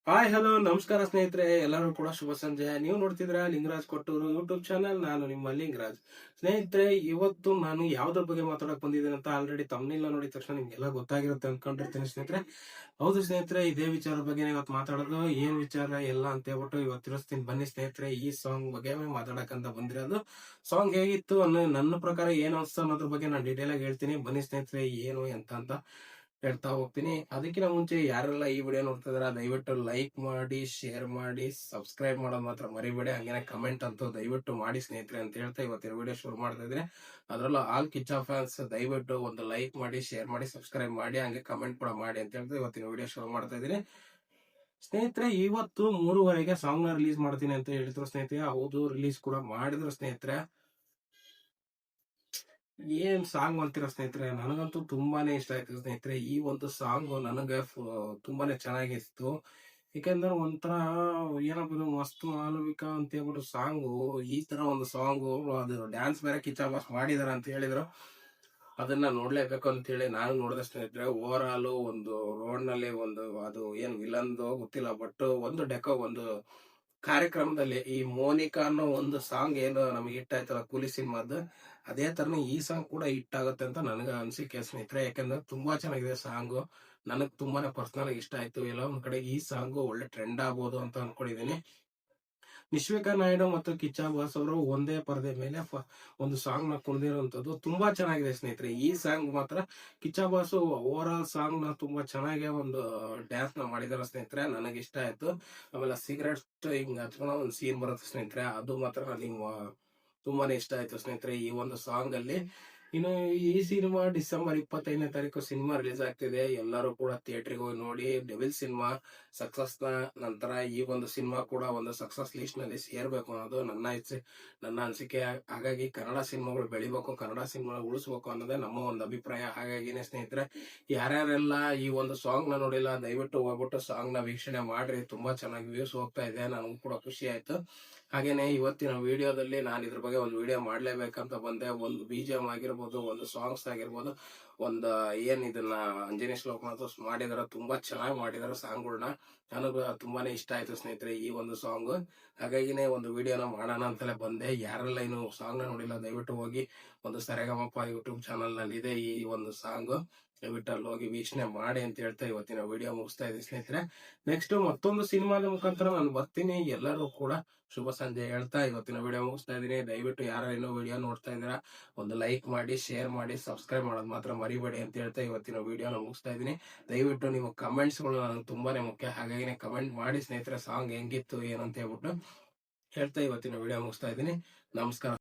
Hi hello ನಮಸ್ಕಾರ ಸ್ನೇಹಿತರೆ, ಎಲ್ಲರೂ ಕೂಡ ಶುಭ ಸಂಜೆ. ನೀವು ನೋಡ್ತಿದ್ರ ಲಿಂಗರಾಜ್ ಕೊಟ್ಟೂರು ಯೂಟ್ಯೂಬ್ ಚಾನಲ್. ನಾನು ನಿಮ್ಮ ಲಿಂಗರಾಜ್. ಸ್ನೇಹಿತರೆ, ಇವತ್ತು ನಾನು ಯಾವ್ದ್ರ ಬಗ್ಗೆ ಮಾತಾಡಕ್ ಬಂದಿದ್ದೇನೆ ಅಂತ ಆಲ್ರೆಡಿ ತಮ್ಮನೆಲ್ಲ ನೋಡಿದ ತಕ್ಷಣ ನಿಮ್ಗೆಲ್ಲ ಗೊತ್ತಾಗಿರುತ್ತೆ ಅನ್ಕೊಂಡಿರ್ತೀನಿ ಸ್ನೇಹಿತರೆ. ಹೌದು ಸ್ನೇಹಿತರೆ, ಇದೇ ವಿಚಾರದ ಬಗ್ಗೆ ಇವತ್ತು ಮಾತಾಡೋದು. ಏನ್ ವಿಚಾರ ಎಲ್ಲ ಅಂತ ಹೇಳ್ಬಿಟ್ಟು ಇವತ್ತು ತಿಳಿಸ್ತೀನಿ ಬನ್ನಿ ಸ್ನೇಹಿತರೆ. ಈ ಸಾಂಗ್ ಬಗ್ಗೆ ಮಾತಾಡಕಂತ ಬಂದಿರೋದು. ಸಾಂಗ್ ಹೇಗಿತ್ತು ಅನ್ನೋ ನನ್ನ ಪ್ರಕಾರ ಏನ್ ಅನ್ಸ್ತು ಅನ್ನೋದ್ರ ಬಗ್ಗೆ ನಾನು ಡೀಟೇಲ್ ಆಗಿ ಹೇಳ್ತೀನಿ. ಬನ್ನಿ ಸ್ನೇಹಿತರೆ, ಏನು ಎಂತ ಅಂತ ಹೇಳ್ತಾ ಹೋಗ್ತೀನಿ. ಅದಕ್ಕಿಂತ ಮುಂಚೆ ಯಾರೆಲ್ಲ ಈ ವಿಡಿಯೋ ನೋಡ್ತಾ ಇದಾರ ದಯವಿಟ್ಟು ಲೈಕ್ ಮಾಡಿ, ಶೇರ್ ಮಾಡಿ, ಸಬ್ಸ್ಕ್ರೈಬ್ ಮಾಡೋದು ಮಾತ್ರ ಮರಿಬೇಡಿ. ಹಂಗೇನೆ ಕಮೆಂಟ್ ಅಂತೂ ದಯವಿಟ್ಟು ಮಾಡಿ ಸ್ನೇಹಿತರೆ ಅಂತ ಹೇಳ್ತಾ ಇವತ್ತಿನ ವಿಡಿಯೋ ಶುರು ಮಾಡ್ತಾ ಇದ್ರೆ. ಅದರಲ್ಲೂ ಆಲ್ ಕಿಚ್ಚ ಫ್ಯಾನ್ಸ್ ದಯವಿಟ್ಟು ಒಂದು ಲೈಕ್ ಮಾಡಿ, ಶೇರ್ ಮಾಡಿ, ಸಬ್ಸ್ಕ್ರೈಬ್ ಮಾಡಿ, ಹಂಗೆ ಕಮೆಂಟ್ ಕೂಡ ಮಾಡಿ ಅಂತ ಹೇಳ್ತಾ ಇವತ್ತಿನ ವಿಡಿಯೋ ಶುರು ಮಾಡ್ತಾ ಇದ್ದೀನಿ ಸ್ನೇಹಿತರೆ. ಇವತ್ತು 3:30ಗೆ ಸಾಂಗ್ ನ ರಿಲೀಸ್ ಮಾಡ್ತೀನಿ ಅಂತ ಹೇಳಿದ್ರು ಸ್ನೇಹಿತರೆ. ಹೌದು, ರಿಲೀಸ್ ಕೂಡ ಮಾಡಿದ್ರು ಸ್ನೇಹಿತರೆ. ಏನ್ ಸಾಂಗ್ ಅಂತೀರ ಸ್ನೇಹಿತರೆ, ನನಗಂತೂ ತುಂಬಾನೇ ಇಷ್ಟ ಆಯ್ತು ಸ್ನೇಹಿತರೆ. ಈ ಒಂದು ಸಾಂಗ್ ನನಗೆ ತುಂಬಾನೇ ಚೆನ್ನಾಗಿತ್ತು. ಯಾಕಂದ್ರೆ ಒಂಥರ ಏನಪ್ಪ ಇದು ಮಸ್ತ್ ಮಾಲವಿಕಾ ಅಂತ ಹೇಳ್ಬಿಟ್ಟು ಸಾಂಗು, ಈ ತರ ಒಂದು ಸಾಂಗು, ಅದು ಡ್ಯಾನ್ಸ್ ಬೇರೆ ಕಿಚ್ಚ ಬಾಸ್ ಮಾಡಿದಾರ ಅಂತ ಹೇಳಿದ್ರು. ಅದನ್ನ ನೋಡ್ಲೇಬೇಕು ಅಂತ ಹೇಳಿ ನಾನು ನೋಡಿದೆ ಸ್ನೇಹಿತರೆ. ಓವರ್ ಆಲ್ ಒಂದು ರೋಡ್ ನಲ್ಲಿ ಒಂದು ಅದು ಏನ್ ವಿಲನ್ದು ಗೊತ್ತಿಲ್ಲ, ಬಟ್ ಒಂದು ಡೆಕೋ ಒಂದು ಕಾರ್ಯಕ್ರಮದಲ್ಲಿ ಈ ಮೋನಿಕಾ ಅನ್ನೋ ಒಂದು ಸಾಂಗ್ ಏನು ನಮಗೆ ಹಿಟ್ ಆಯ್ತಲ್ಲ ಕೂಲಿ ಸಿನಿಮಾದ, ಅದೇ ತರನೇ ಈ ಸಾಂಗ್ ಕೂಡ ಹಿಟ್ ಆಗುತ್ತೆ ಅಂತ ನನಗೆ ಅನ್ಸಿಕೆ ಸ್ನೇಹಿತರೆ. ಯಾಕಂದ್ರೆ ತುಂಬಾ ಚೆನ್ನಾಗಿದೆ ಸಾಂಗ್. ನನಗ್ ತುಂಬಾನೇ ಪರ್ಸನಲ್ ಆಗಿ ಇಷ್ಟ ಆಯ್ತು. ಎಲ್ಲ ಒಂದ್ ಕಡೆ ಈ ಸಾಂಗ್ ಒಳ್ಳೆ ಟ್ರೆಂಡ್ ಆಗ್ಬೋದು ಅಂತ ಅನ್ಕೊಂಡಿದೀನಿ. ನಿಶ್ವಿಕಾ ನಾಯ್ಡು ಮತ್ತು ಕಿಚ್ಚ ಬಾಸ್ ಅವರು ಒಂದೇ ಪರದೆ ಮೇಲೆ ಒಂದು ಸಾಂಗ್ ನ ಕುಣಿದಿರುವಂತದ್ದು ತುಂಬಾ ಚೆನ್ನಾಗಿದೆ ಸ್ನೇಹಿತರೆ. ಈ ಸಾಂಗ್ ಮಾತ್ರ Kichcha boss over all song ನ ತುಂಬಾ ಚೆನ್ನಾಗಿ ಒಂದು ಡ್ಯಾನ್ಸ್ ನ ಮಾಡಿದಾರೆ ಸ್ನೇಹಿತರೆ. ನನಗೆ ಇಷ್ಟ ಆಯ್ತು. ಆಮೇಲೆ ಸಿಗರೆಟ್ ಹಿಂಗ್ ಹಚ್ಕೊಂಡ ಒಂದು ಸೀನ್ ಬರುತ್ತೆ ಸ್ನೇಹಿತರೆ, ಅದು ಮಾತ್ರ ನನಗೆ ತುಂಬಾನೇ ಇಷ್ಟ ಆಯ್ತು ಸ್ನೇಹಿತರೆ ಈ ಒಂದು ಸಾಂಗ್ ಅಲ್ಲಿ. ಇನ್ನು ಈ ಸಿನಿಮಾ ಡಿಸೆಂಬರ್ 25ನೇ ತಾರೀಕು ಸಿನಿಮಾ ರಿಲೀಸ್ ಆಗ್ತಿದೆ. ಎಲ್ಲರೂ ಕೂಡ ಥಿಯೇಟರ್ಗೆ ಹೋಗಿ ನೋಡಿ. ಡೆವಿಲ್ ಸಿನಿಮಾ ಸಕ್ಸಸ್ ನ ನಂತರ ಈ ಒಂದು ಸಿನಿಮಾ ಕೂಡ ಒಂದು ಸಕ್ಸಸ್ ಲಿಸ್ಟ್ ನಲ್ಲಿ ಸೇರ್ಬೇಕು ಅನ್ನೋದು ನನ್ನ ಅನಿಸಿಕೆ. ಹಾಗಾಗಿ ಕನ್ನಡ ಸಿನಿಮಾಗಳು ಬೆಳಿಬೇಕು, ಕನ್ನಡ ಸಿನಿಮಾ ಉಳಿಸ್ಬೇಕು ಅನ್ನೋದೇ ನಮ್ಮ ಒಂದು ಅಭಿಪ್ರಾಯ. ಹಾಗಾಗಿನೇ ಸ್ನೇಹಿತರೆ, ಯಾರ್ಯಾರೆಲ್ಲ ಈ ಒಂದು ಸಾಂಗ್ ನ ನೋಡಿಲ್ಲ ದಯವಿಟ್ಟು ಹೋಗ್ಬಿಟ್ಟು ಸಾಂಗ್ ನ ವೀಕ್ಷಣೆ ಮಾಡ್ರಿ. ತುಂಬಾ ಚೆನ್ನಾಗಿ ವ್ಯೂಸ್ ಹೋಗ್ತಾ ಇದೆ, ನನಗೂ ಕೂಡ ಖುಷಿ ಆಯ್ತು. ಹಾಗೇನೆ ಇವತ್ತಿನ ವಿಡಿಯೋದಲ್ಲಿ ನಾನು ಇದ್ರ ಬಗ್ಗೆ ಒಂದು ವಿಡಿಯೋ ಮಾಡ್ಲೇಬೇಕಂತ ಬಂದೆ. ಒಂದು BGM ಆಗಿರ್ಬೋದು, ಒಂದು ಸಾಂಗ್ಸ್ ಆಗಿರ್ಬೋದು, ಒಂದು ಏನ್ ಇದನ್ನ ಅಂಜನಿ ಶ್ಲೋಕನಾಥ್ ಮಾಡಿದಾರ, ತುಂಬಾ ಚೆನ್ನಾಗಿ ಮಾಡಿದಾರ ಸಾಂಗ್ಗಳನ್ನ. ನನಗೂ ತುಂಬಾನೇ ಇಷ್ಟ ಆಯ್ತು ಸ್ನೇಹಿತರೆ ಈ ಒಂದು ಸಾಂಗ್. ಹಾಗಾಗಿನೇ ಒಂದು ವಿಡಿಯೋನ ಮಾಡೋಣ ಅಂತಲೇ ಬಂದೆ. ಯಾರೆಲ್ಲ ಇನ್ನು ಸಾಂಗ್ ನ ನೋಡಿಲ್ಲ ದಯವಿಟ್ಟು ಹೋಗಿ ಒಂದು ಸರೆಗಮಪ ಯೂಟ್ಯೂಬ್ ಚಾನಲ್ ನಲ್ಲಿ ಇದೆ ಈ ಒಂದು ಸಾಂಗ್, ದಯವಿಟ್ಟು ಅಲ್ಲಿ ಹೋಗಿ ವೀಕ್ಷಣೆ ಮಾಡಿ ಅಂತ ಹೇಳ್ತಾ ಇವತ್ತಿನ ವಿಡಿಯೋ ಮುಗಿಸ್ತಾ ಇದ್ದೀನಿ ಸ್ನೇಹಿತರೆ. ನೆಕ್ಸ್ಟ್ ಮತ್ತೊಂದು ಸಿನಿಮಾದ ಮುಖಾಂತರ ನಾನು ಬರ್ತೀನಿ. ಎಲ್ಲರೂ ಕೂಡ ಶುಭ ಸಂಜೆ ಹೇಳ್ತಾ ಇವತ್ತಿನ ವಿಡಿಯೋ ಮುಗಿಸ್ತಾ ಇದೀನಿ. ದಯವಿಟ್ಟು ಯಾರು ಇನ್ನೂ ವಿಡಿಯೋ ನೋಡ್ತಾ ಇದ್ದೀರಾ ಒಂದು ಲೈಕ್ ಮಾಡಿ, ಶೇರ್ ಮಾಡಿ, ಸಬ್ಸ್ಕ್ರೈಬ್ ಮಾಡೋದು ಮಾತ್ರ ಮರಿಬೇಡಿ ಅಂತ ಹೇಳ್ತಾ ಇವತ್ತಿನ ವಿಡಿಯೋನ ಮುಗಿಸ್ತಾ ಇದೀನಿ. ದಯವಿಟ್ಟು ನಿಮ್ಮ ಕಮೆಂಟ್ಸ್ ಗಳು ನನಗೆ ತುಂಬಾನೇ ಮುಖ್ಯ. ಹಾಗಾಗಿ ಕಮೆಂಟ್ ಮಾಡಿ ಸ್ನೇಹಿತರೆ, ಸಾಂಗ್ ಹೆಂಗಿತ್ತು ಏನಂತ ಹೇಳ್ಬಿಟ್ಟು ಹೇಳ್ತಾ ಇವತ್ತಿನ ವಿಡಿಯೋ ಮುಗಿಸ್ತಾ ಇದೀನಿ. ನಮಸ್ಕಾರ.